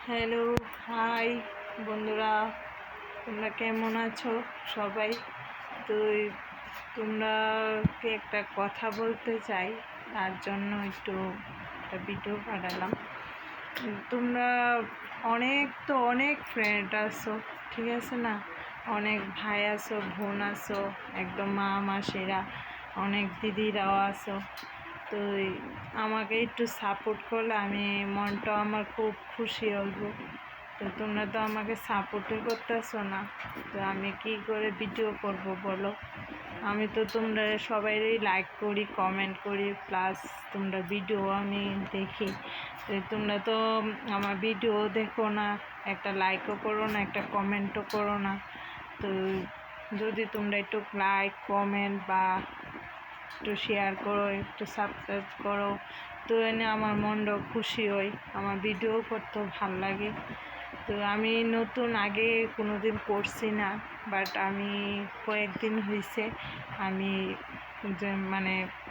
Hello, high বন্ধুরা, তোমরা কেমন আছো সবাই? তো তোমরাকে একটা কথা বলতে চাই, তার জন্য একটু একটা ভিডিও পাঠালাম। তোমরা অনেক ফ্রেন্ড আছো, ঠিক আছে না? অনেক ভাই আছো, বোন আছো, একদম মা মাসিরা, অনেক দিদিরাও আছো। তো আমাকে একটু সাপোর্ট করলে মনটা আমার খুব খুশি হইব। তো তোমরা তো আমাকে সাপোর্টই করতেছো না, তো আমি কি করে ভিডিও করব বলো? আমি তো তোমরা সবাইরই লাইক করি, কমেন্ট করি, প্লাস তোমরা ভিডিও আমি দেখি। তো তোমরা তো আমার ভিডিও দেখো না, একটা লাইকও করো না, একটা কমেন্টও করো না। তো যদি তোমরা একটু লাইক কমেন্ট বা একটু শেয়ার করো, একটু সাবস্ক্রাইব করো, তো এনে আমার মনটাও খুশি হয়, আমার ভিডিও করতেও ভাল লাগে। তো আমি নতুন, আগে কোনো দিন করছি না, বাট আমি কয়েকদিন হয়েছে আমি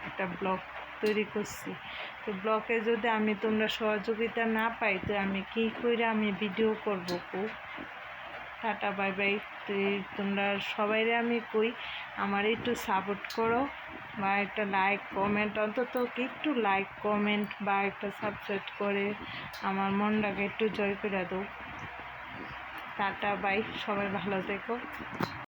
একটা ব্লগ তৈরি করছি। তো ব্লগে যদি তোমরা সহযোগিতা না পাই, তো আমি কী করে ভিডিও করবো? Tata bye bye. তো তোমরা সবাইরে আমি কই, আমার একটু সাপোর্ট করো, বা একটা লাইক কমেন্ট, অন্তত একটু লাইক কমেন্ট বা একটা সাবস্ক্রাইব করে আমার মনটাকে একটু জয় করে দাও। টাটা বাই, সবাই ভালো থেকো।